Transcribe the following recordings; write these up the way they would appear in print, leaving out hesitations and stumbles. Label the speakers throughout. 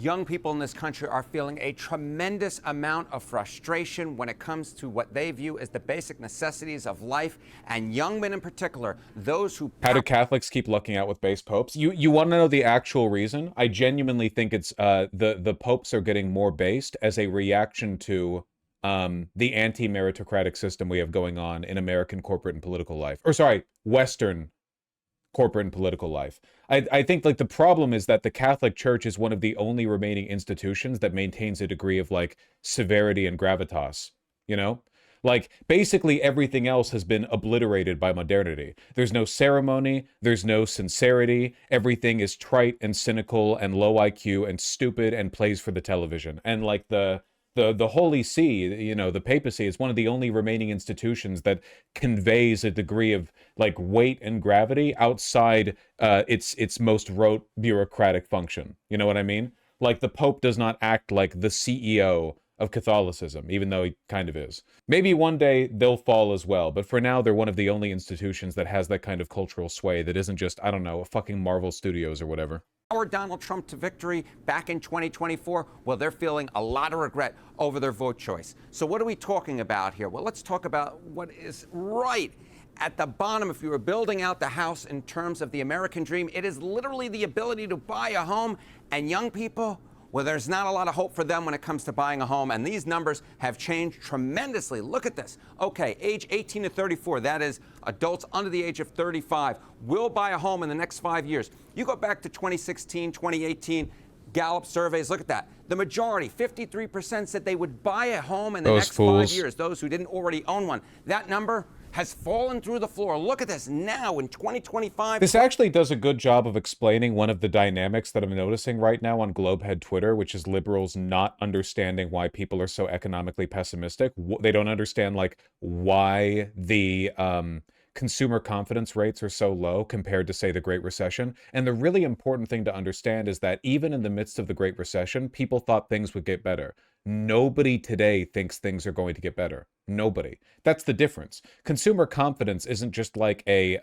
Speaker 1: young people in this country are feeling a tremendous amount of frustration when it comes to what they view as the basic necessities of life, and young men in particular, those who...
Speaker 2: How do Catholics keep lucking out with base popes? You want to know the actual reason? I genuinely think it's the popes are getting more based as a reaction to the anti-meritocratic system we have going on in American corporate and political life. Or sorry, Western corporate and political life. I think like the problem is that the Catholic Church is one of the only remaining institutions that maintains a degree of like severity and gravitas, you know? Like basically everything else has been obliterated by modernity. There's no ceremony, there's no sincerity, everything is trite and cynical and low IQ and stupid and plays for the television. And like the Holy See, you know, the papacy is one of the only remaining institutions that conveys a degree of like weight and gravity outside its most rote bureaucratic function. You know what I mean? Like the Pope does not act like the CEO of Catholicism, even though he kind of is. Maybe one day they'll fall as well, but for now they're one of the only institutions that has that kind of cultural sway that isn't just, I don't know, a fucking Marvel Studios or whatever.
Speaker 1: Donald Trump to victory back in 2024, well, they're feeling a lot of regret over their vote choice. So what are we talking about here? Well, let's talk about what is right at the bottom. If you were building out the house in terms of the American dream, it is literally the ability to buy a home. And young people, well, there's not a lot of hope for them when it comes to buying a home, and these numbers have changed tremendously. Look at this. Okay, age 18 to 34, that is adults under the age of 35, will buy a home in the next 5 years. You go back to 2016, 2018, Gallup surveys, look at that. The majority, 53%, said they would buy a home in the next 5 years, those who didn't already own one. That number has fallen through the floor. Look at this now in 2025.
Speaker 2: This actually does a good job of explaining one of the dynamics that I'm noticing right now on Globehead Twitter, which is liberals not understanding why people are so economically pessimistic. They don't understand like why the consumer confidence rates are so low compared to, say, the Great Recession. And the really important thing to understand is that even in the midst of the Great Recession, people thought things would get better. Nobody today thinks things are going to get better. Nobody. That's the difference. Consumer confidence isn't just like a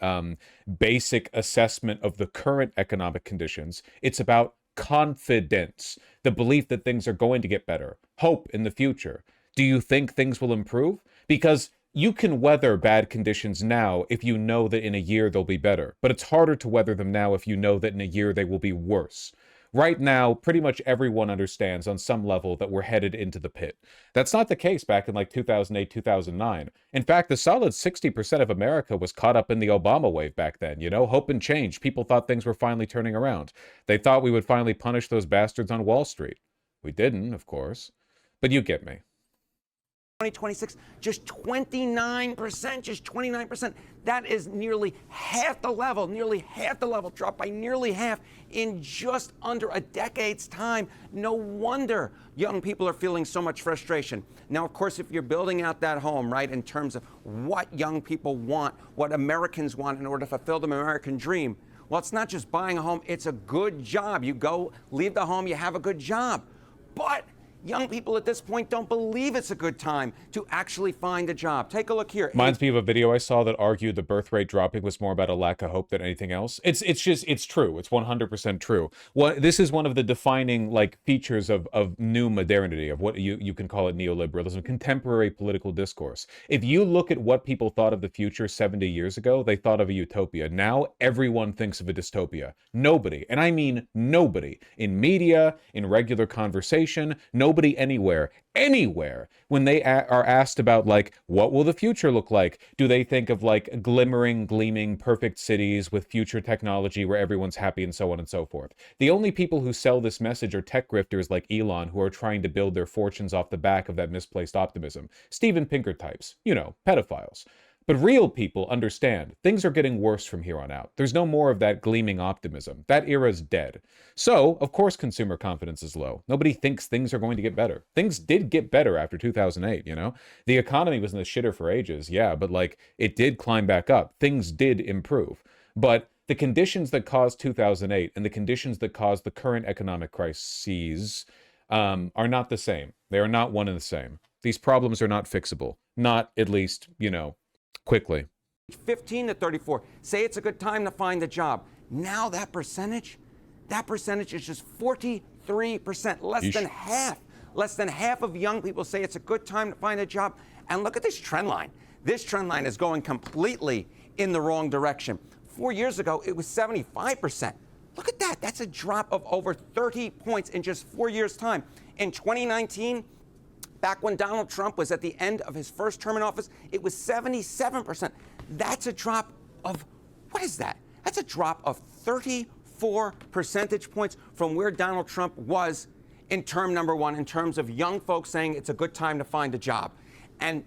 Speaker 2: basic assessment of the current economic conditions. It's about confidence, the belief that things are going to get better, hope in the future. Do you think things will improve? Because you can weather bad conditions now if you know that in a year they'll be better, but it's harder to weather them now if you know that in a year they will be worse. Right now, pretty much everyone understands on some level that we're headed into the pit. That's not the case back in like 2008, 2009. In fact, a solid 60% of America was caught up in the Obama wave back then, you know, hope and change. People thought things were finally turning around. They thought we would finally punish those bastards on Wall Street. We didn't, of course, but you get me.
Speaker 1: 2026, just 29%, just 29%. That is nearly half the level, dropped by nearly half in just under a decade's time. No wonder young people are feeling so much frustration. Now, of course, if you're building out that home, right, in terms of what young people want, what Americans want in order to fulfill the American dream, well, it's not just buying a home, it's a good job. You go, leave the home, you have a good job. But young people at this point don't believe it's a good time to actually find a job. Take a look here.
Speaker 2: Reminds me of a video I saw that argued the birth rate dropping was more about a lack of hope than anything else. It's true. It's 100% true. This is one of the defining like features of new modernity, of what you can call it neoliberalism, contemporary political discourse. If you look at what people thought of the future 70 years ago, they thought of a utopia. Now everyone thinks of a dystopia. Nobody, and I mean nobody, in media, in regular conversation, nobody anywhere, when they are asked about like, what will the future look like? Do they think of like glimmering, gleaming, perfect cities with future technology where everyone's happy and so on and so forth? The only people who sell this message are tech grifters like Elon, who are trying to build their fortunes off the back of that misplaced optimism. Steven Pinker types, you know, pedophiles. But real people understand things are getting worse from here on out. There's no more of that gleaming optimism. That era's dead. So, of course, consumer confidence is low. Nobody thinks things are going to get better. Things did get better after 2008, you know? The economy was in the shitter for ages, yeah, but like it did climb back up. Things did improve. But the conditions that caused 2008 and the conditions that caused the current economic crises are not the same. They are not one and the same. These problems are not fixable. Not, at least, you know, quickly.
Speaker 1: 15 to 34, say it's a good time to find a job. Now that percentage is just 44%. 23%. Less than half of young people say it's a good time to find a job. And look at this trend line. This trend line is going completely in the wrong direction. 4 years ago, it was 75%. Look at that. That's a drop of over 30 points in just 4 years' time. In 2019, back when Donald Trump was at the end of his first term in office, it was 77%. That's a drop of, what is that? That's a drop of 34 percentage points from where Donald Trump was in term number one, in terms of young folks saying it's a good time to find a job. And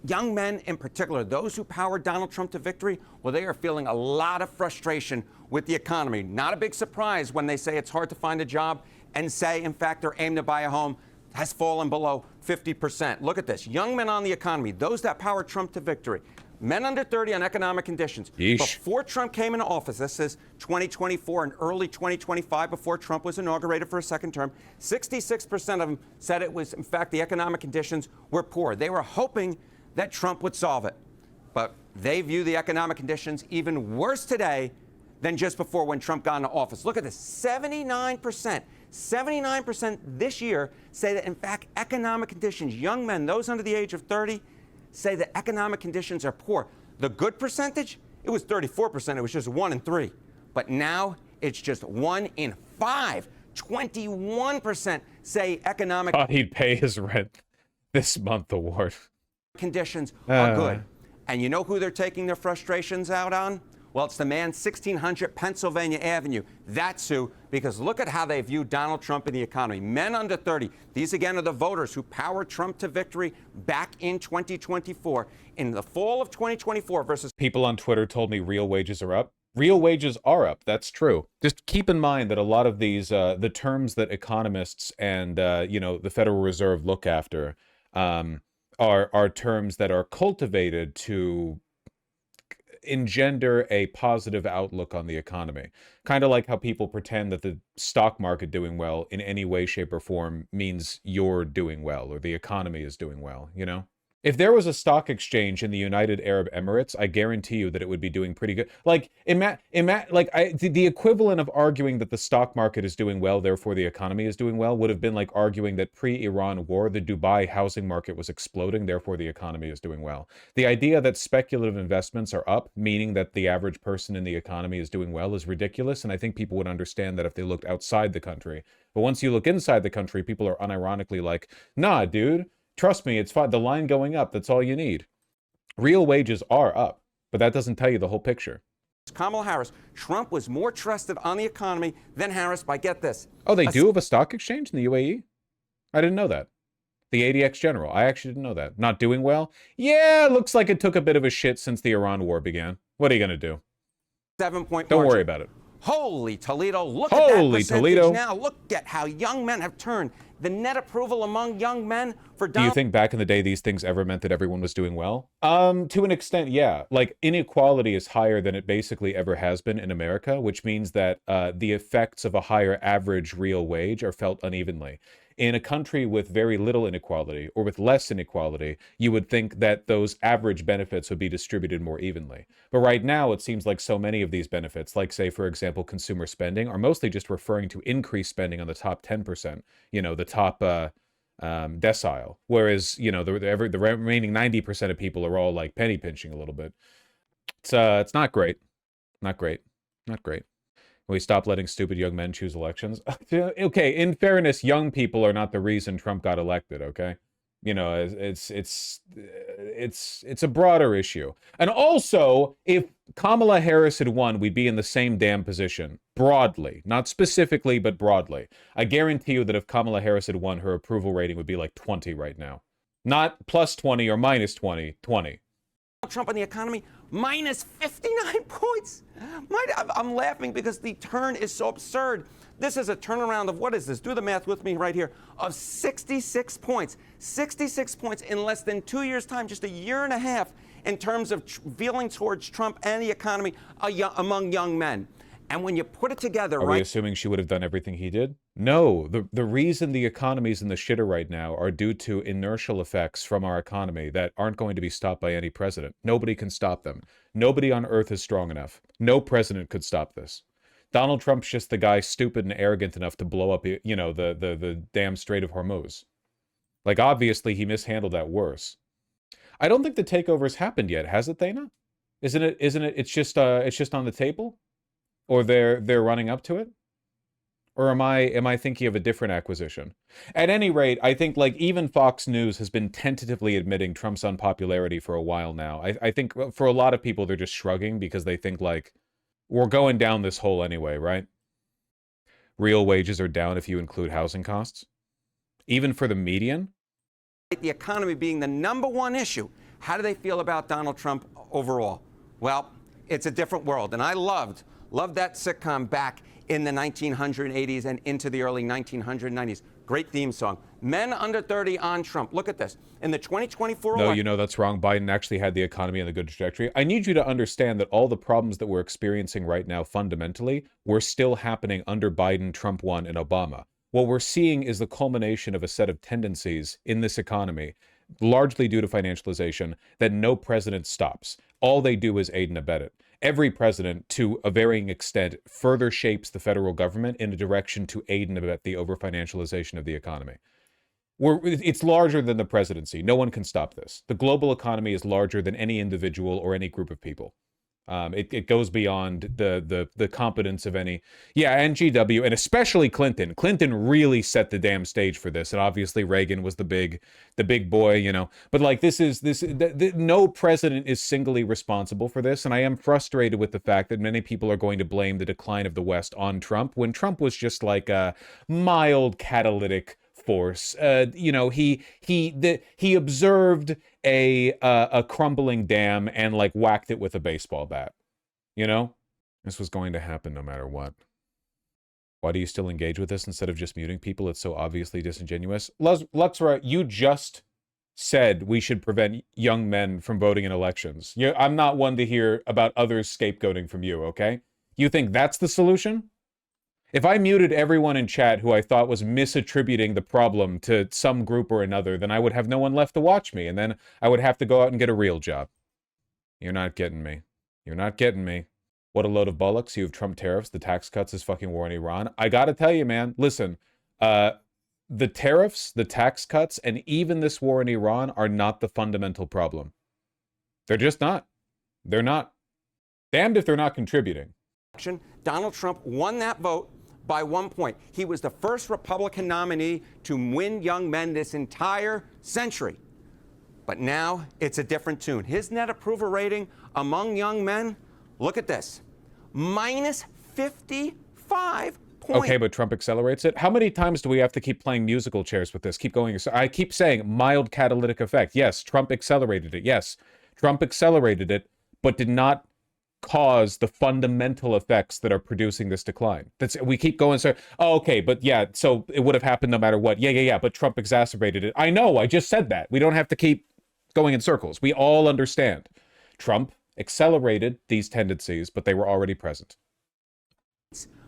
Speaker 1: young men in particular, those who powered Donald Trump to victory, well, they are feeling a lot of frustration with the economy. Not a big surprise when they say it's hard to find a job and say, in fact, their aim to buy a home has fallen below 50%. Look at this. Young men on the economy, those that powered Trump to victory, men under 30 on economic conditions.
Speaker 2: Yeesh.
Speaker 1: Before Trump came into office, this is 2024 and early 2025, before Trump was inaugurated for a second term, 66% of them said it was, in fact, the economic conditions were poor. They were hoping that Trump would solve it. But they view the economic conditions even worse today than just before when Trump got into office. Look at this, 79% this year say that, in fact, economic conditions, young men, those under the age of 30, say that economic conditions are poor. The good percentage, it was 34%. It was just 1 in 3. But now it's just 1 in 5. 21% say economic
Speaker 2: Thought he'd pay his rent this month, award.
Speaker 1: conditions are good. And you know who they're taking their frustrations out on? Well, it's the man 1600 Pennsylvania Avenue. That's who, because look at how they view Donald Trump and the economy. Men under 30. These, again, are the voters who powered Trump to victory back in 2024. In the fall of 2024 versus...
Speaker 2: People on Twitter told me real wages are up. Real wages are up. That's true. Just keep in mind that a lot of these, the terms that economists and, the Federal Reserve look after are terms that are cultivated to engender a positive outlook on the economy. Kind of like how people pretend that the stock market doing well in any way, shape, or form means you're doing well or the economy is doing well, you know? If there was a stock exchange in the United Arab Emirates, I guarantee you that it would be doing pretty good. Like, the equivalent of arguing that the stock market is doing well, therefore the economy is doing well, would have been like arguing that pre-Iran war, the Dubai housing market was exploding, therefore the economy is doing well. The idea that speculative investments are up, meaning that the average person in the economy is doing well, is ridiculous, and I think people would understand that if they looked outside the country. But once you look inside the country, people are unironically like, nah, dude, trust me, it's fine. The line going up, that's all you need. Real wages are up, but that doesn't tell you the whole picture.
Speaker 1: Kamala Harris, Trump was more trusted on the economy than Harris by, get this.
Speaker 2: Oh, they do have a stock exchange in the UAE? I didn't know that. The ADX General. I actually didn't know that. Not doing well? Yeah, looks like it took a bit of a shit since the Iran war began. What are you going to do?
Speaker 1: 7-point
Speaker 2: Don't
Speaker 1: margin.
Speaker 2: worry about it.
Speaker 1: Holy Toledo, look at that percentage
Speaker 2: Toledo.
Speaker 1: now. Look at how young men have turned. The net approval among young men for
Speaker 2: Do
Speaker 1: Donald...
Speaker 2: you think back in the day these things ever meant that everyone was doing well? To an extent, yeah. Like, inequality is higher than it basically ever has been in America, which means that the effects of a higher average real wage are felt unevenly. In a country with very little inequality, or with less inequality, you would think that those average benefits would be distributed more evenly. But right now, it seems like so many of these benefits, like, say, for example, consumer spending, are mostly just referring to increased spending on the top 10%, the top decile. Whereas, the remaining 90% of people are all, like, penny pinching a little bit. It's not great. Not great. Not great. We stop letting stupid young men choose elections. Okay, in fairness, young people are not the reason Trump got elected, okay? It's a broader issue. And also, if Kamala Harris had won, we'd be in the same damn position. Broadly. Not specifically, but broadly. I guarantee you that if Kamala Harris had won, her approval rating would be like 20 right now. Not plus 20 or minus 20, 20.
Speaker 1: Trump on the economy, minus 59 points. I'm laughing because the turn is so absurd. This is a turnaround of, what is this? Do the math with me right here, of 66 points. 66 points in less than 2 years' time, just a year and a half, in terms of feeling towards Trump and the economy among young men. And when you put it together,
Speaker 2: Are we assuming she would have done everything he did? No. The reason the economy's in the shitter right now are due to inertial effects from our economy that aren't going to be stopped by any president. Nobody can stop them. Nobody on earth is strong enough. No president could stop this. Donald Trump's just the guy stupid and arrogant enough to blow up, you know, the damn Strait of Hormuz. Like, obviously, he mishandled that worse. I don't think the takeover's happened yet, has it, Thana? Isn't it? It's just on the table, or they're running up to it, or am I thinking of a different acquisition? At any rate, I think like even Fox News has been tentatively admitting Trump's unpopularity for a while now. I think for a lot of people they're just shrugging because they think like we're going down this hole anyway, right? Real wages are down if you include housing costs, even for the median.
Speaker 1: The economy being the #1 issue. How do they feel about Donald Trump overall? Well, it's a different world. And I loved that sitcom back in the 1980s and into the early 1990s. Great theme song. Men under 30 on Trump. Look at this. In the 2024
Speaker 2: No, you know, that's wrong. Biden actually had the economy on a good trajectory. I need you to understand that all the problems that we're experiencing right now fundamentally were still happening under Biden, Trump 1, and Obama. What we're seeing is the culmination of a set of tendencies in this economy, largely due to financialization, that no president stops. All they do is aid and abet it. Every president, to a varying extent, further shapes the federal government in a direction to aid and abet the overfinancialization of the economy. It's larger than the presidency. No one can stop this. The global economy is larger than any individual or any group of people. It goes beyond the competence of any, and GW, and especially Clinton. Clinton really set the damn stage for this, and obviously Reagan was the big boy, you know. But like no president is singly responsible for this, and I am frustrated with the fact that many people are going to blame the decline of the West on Trump when Trump was just like a mild catalytic force. You know, he observed a crumbling dam and like whacked it with a baseball bat. You know, this was going to happen no matter what. Why do you still engage with this instead of just muting people? It's so obviously disingenuous. Luxra, you just said we should prevent young men from voting in elections. I'm not one to hear about others scapegoating from you, okay? You think that's the solution? If I muted everyone in chat who I thought was misattributing the problem to some group or another, then I would have no one left to watch me, and then I would have to go out and get a real job. You're not getting me. You're not getting me. What a load of bollocks. You have Trump tariffs, the tax cuts, this fucking war in Iran. I gotta tell you, man, listen, the tariffs, the tax cuts, and even this war in Iran are not the fundamental problem. They're just not. They're not. Damned if they're not contributing.
Speaker 1: Donald Trump won that vote by 1 point. He was the first Republican nominee to win young men this entire century. But now it's a different tune. His net approval rating among young men, look at this, minus 55 points.
Speaker 2: Okay, but Trump accelerates it. How many times do we have to keep playing musical chairs with this? Keep going. I keep saying mild catalytic effect. Yes, Trump accelerated it. Yes, Trump accelerated it, but did not cause the fundamental effects that are producing this decline. We keep going, so, oh, okay, but yeah, so it would have happened no matter what. Yeah, but Trump exacerbated it. I know, I just said that. We don't have to keep going in circles. We all understand. Trump accelerated these tendencies, but they were already present.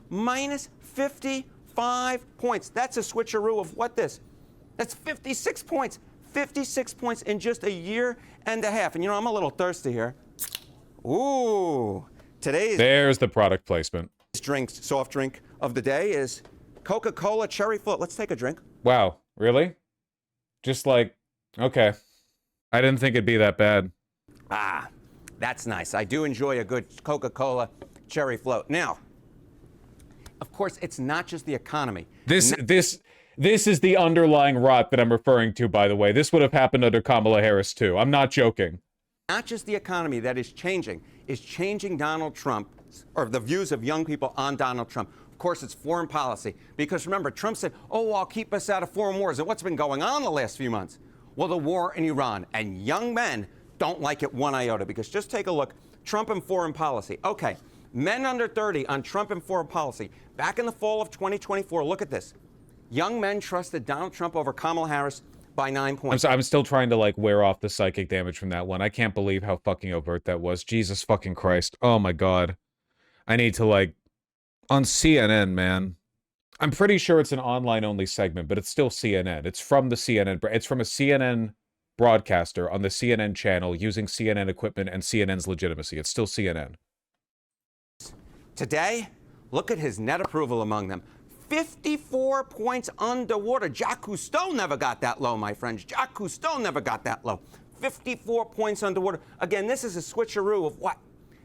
Speaker 1: Minus 55 points. That's a switcheroo of what this? That's 56 points. 56 points in just a year and a half. And you know, I'm a little thirsty here. Ooh,
Speaker 2: there's the product placement.
Speaker 1: Soft drink of the day is Coca-Cola Cherry Float. Let's take a drink.
Speaker 2: Wow, really? Just like, okay. I didn't think it'd be that bad.
Speaker 1: Ah, that's nice. I do enjoy a good Coca-Cola Cherry Float. Now, of course, it's not just the economy.
Speaker 2: This is the underlying rot that I'm referring to, by the way. This would have happened under Kamala Harris, too. I'm not joking.
Speaker 1: Not just the economy that is changing Donald Trump, or the views of young people on Donald Trump. Of course, it's foreign policy. Because remember, Trump said, oh, I'll keep us out of foreign wars. And what's been going on the last few months? Well, the war in Iran. And young men don't like it one iota. Because just take a look, Trump and foreign policy. Okay, men under 30 on Trump and foreign policy. Back in the fall of 2024, look at this. Young men trusted Donald Trump over Kamala Harris by 9 points.
Speaker 2: I'm still trying to like wear off the psychic damage from that one. I can't believe how fucking overt that was. Jesus fucking Christ. Oh my God. I need to like on CNN, man. I'm pretty sure it's an online only segment, but it's still CNN. It's from the CNN. It's from a CNN broadcaster on the CNN channel using CNN equipment and CNN's legitimacy. It's still CNN.
Speaker 1: Today, Look at his net approval among them. 54 points underwater. Jacques Cousteau never got that low, my friends. Jacques Cousteau never got that low. 54 points underwater. Again, this is a switcheroo of what?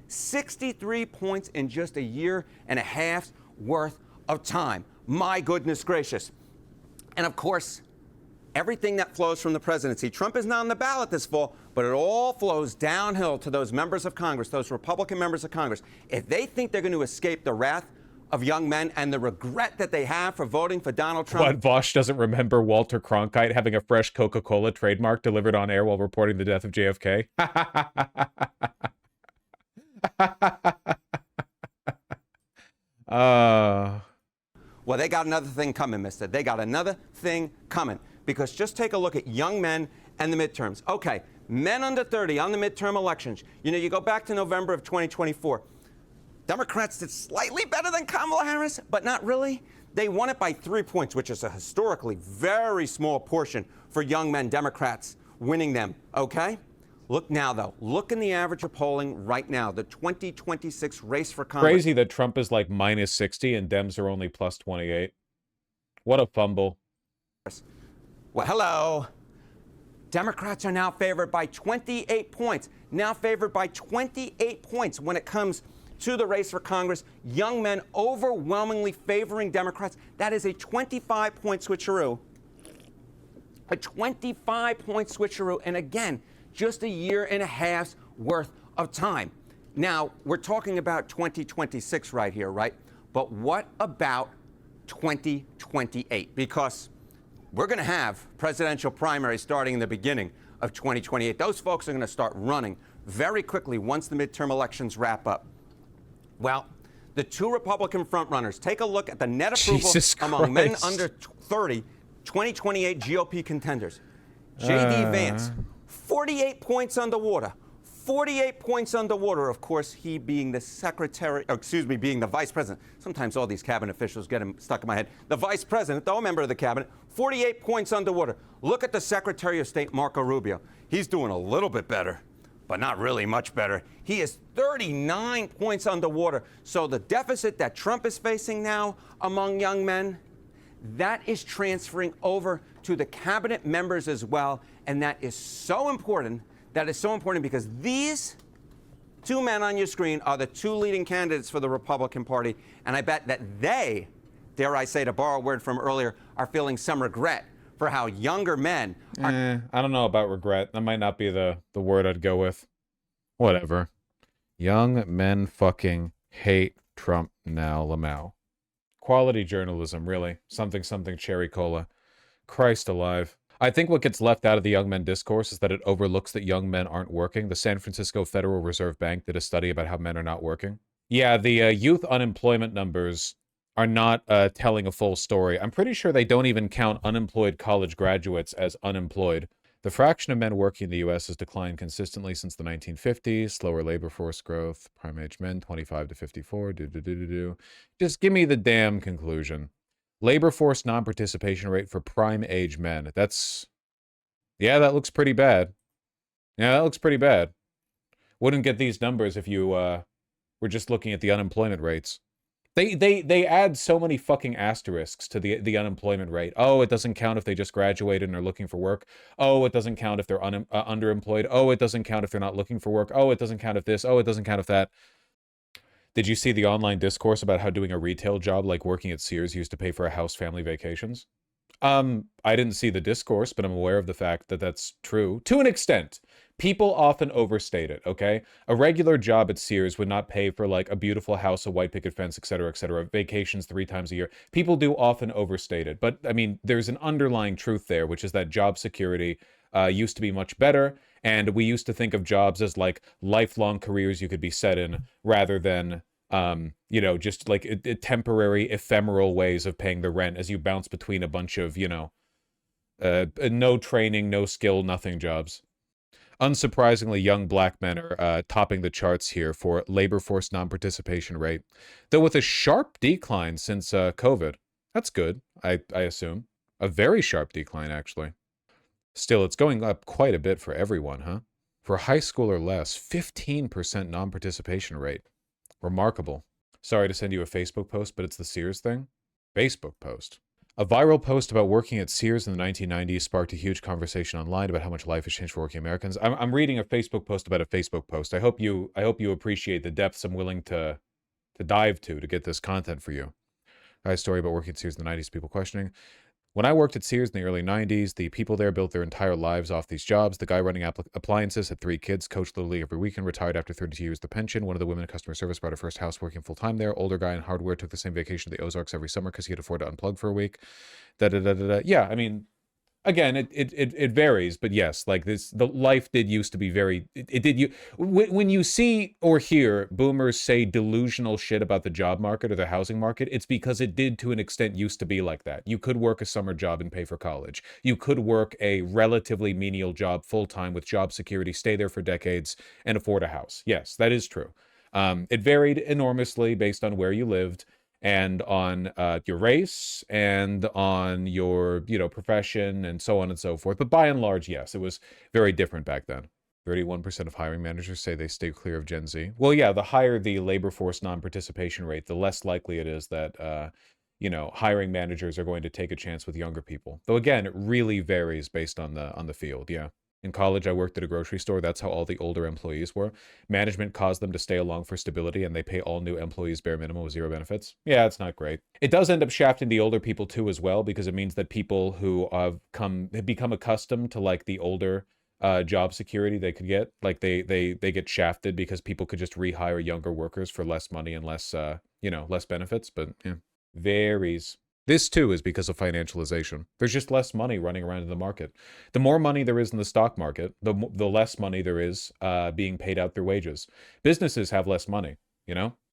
Speaker 1: 63 points in just a year and a half's worth of time. My goodness gracious. And of course, everything that flows from the presidency. Trump is not on the ballot this fall, but it all flows downhill to those members of Congress, those Republican members of Congress. If they think they're going to escape the wrath of young men and the regret that they have for voting for Donald Trump.
Speaker 2: What, Vosh doesn't remember Walter Cronkite having a fresh Coca-Cola trademark delivered on air while reporting the death of JFK?
Speaker 1: Well, they got another thing coming, mister. They got another thing coming. Because just take a look at young men and the midterms. Okay, men under 30 on the midterm elections. You know, you go back to November of 2024. Democrats did slightly better than Kamala Harris, but not really. They won it by 3 points, which is a historically very small portion for young men Democrats winning them, okay? Look now, though. Look in the average of polling right now, the 2026 race for Congress.
Speaker 2: Crazy that Trump is like minus 60 and Dems are only plus 28. What a fumble.
Speaker 1: Well, hello. Democrats are now favored by 28 points. Now favored by 28 points when it comes to the race for Congress. Young men overwhelmingly favoring Democrats. That is a 25-point switcheroo. A 25-point switcheroo. And again, just a year and a half's worth of time. Now, we're talking about 2026 right here, right? But what about 2028? Because we're going to have presidential primaries starting in the beginning of 2028. Those folks are going to start running very quickly once the midterm elections wrap up. Well, the two Republican frontrunners, take a look at the net approval among men under 30, 2028 GOP contenders. J.D. Vance, 48 points underwater. 48 points underwater, of course, he being the being the vice president. Sometimes all these cabinet officials get him stuck in my head. The vice president, though a member of the cabinet, 48 points underwater. Look at the Secretary of State, Marco Rubio. He's doing a little bit better, but not really much better. He is 39 points underwater. So the deficit that Trump is facing now among young men, that is transferring over to the cabinet members as well. And that is so important. That is so important because these two men on your screen are the two leading candidates for the Republican Party. And I bet that they, dare I say, to borrow a word from earlier, are feeling some regret for how younger men are.
Speaker 2: I don't know about regret. That might not be the word I'd go with. Whatever. Young men fucking hate Trump now, lmao. Quality journalism, really. Something cherry cola. Christ alive. I think what gets left out of the young men discourse is that it overlooks that young men aren't working. The San Francisco Federal Reserve Bank did a study about how men are not working. Yeah, the youth unemployment numbers are not telling a full story. I'm pretty sure they don't even count unemployed college graduates as unemployed. The fraction of men working in the U.S. has declined consistently since the 1950s. Slower labor force growth, prime-age men, 25 to 54, Just give me the damn conclusion. Labor force non-participation rate for prime-age men. Yeah, that looks pretty bad. Yeah, that looks pretty bad. Wouldn't get these numbers if you were just looking at the unemployment rates. They add so many fucking asterisks to the unemployment rate. Oh, it doesn't count if they just graduated and are looking for work. Oh, it doesn't count if they're underemployed. Oh, it doesn't count if they're not looking for work. Oh, it doesn't count if this. Oh, it doesn't count if that. Did you see the online discourse about how doing a retail job like working at Sears used to pay for a house family vacations? I didn't see the discourse, but I'm aware of the fact that that's true. To an extent. People often overstate it, okay? A regular job at Sears would not pay for, like, a beautiful house, a white picket fence, etc., vacations 3 times a year. People do often overstate it. But, I mean, there's an underlying truth there, which is that job security used to be much better, and we used to think of jobs as, like, lifelong careers you could be set in, rather than, you know, just, like, temporary, ephemeral ways of paying the rent as you bounce between a bunch of, you know, no training, no skill, nothing jobs. Unsurprisingly, young black men are topping the charts here for labor force non-participation rate, though with a sharp decline since COVID. That's good, I assume. A very sharp decline, actually. Still, it's going up quite a bit for everyone, huh? For high school or less, 15% non-participation rate. Remarkable. Sorry to send you a Facebook post, but it's the Sears thing. Facebook post. A viral post about working at Sears in the 1990s sparked a huge conversation online about how much life has changed for working Americans. I'm reading a Facebook post about a Facebook post. I hope you appreciate the depths I'm willing to dive to get this content for you. A story about working at Sears in the 90s, people questioning. When I worked at Sears in the early 90s, the people there built their entire lives off these jobs. The guy running appliances had 3 kids, coached Little League every weekend, retired after 32 years of the pension. One of the women in customer service bought her first house working full-time there. Older guy in hardware took the same vacation to the Ozarks every summer because he could afford to unplug for a week. Yeah, I mean, again, it varies, but yes, like this, the life did used to be very. When you see or hear boomers say delusional shit about the job market or the housing market, it's because it did to an extent used to be like that. You could work a summer job and pay for college. You could work a relatively menial job full time with job security, stay there for decades, and afford a house. Yes, that is true. It varied enormously based on where you lived, and on your race, and on your profession, and so on and so forth. But by and large, yes, it was very different back then. 31% of hiring managers say they stay clear of Gen Z. Well, yeah, the higher the labor force non-participation rate, the less likely it is that hiring managers are going to take a chance with younger people. Though again, it really varies based on the field. Yeah. In college, I worked at a grocery store. That's how all the older employees were. Management caused them to stay along for stability, and they pay all new employees bare minimum with 0 benefits. Yeah, it's not great. It does end up shafting the older people too as well, because it means that people who have become accustomed to like the older job security they could get, like they get shafted because people could just rehire younger workers for less money and less less benefits. But yeah, varies. This, too, is because of financialization. There's just less money running around in the market. The more money there is in the stock market, the less money there is being paid out through wages. Businesses have less money,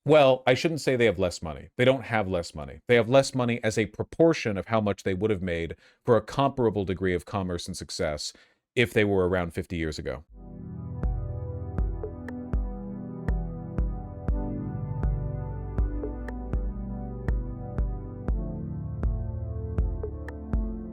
Speaker 2: Well, I shouldn't say they have less money. They don't have less money. They have less money as a proportion of how much they would have made for a comparable degree of commerce and success if they were around 50 years ago.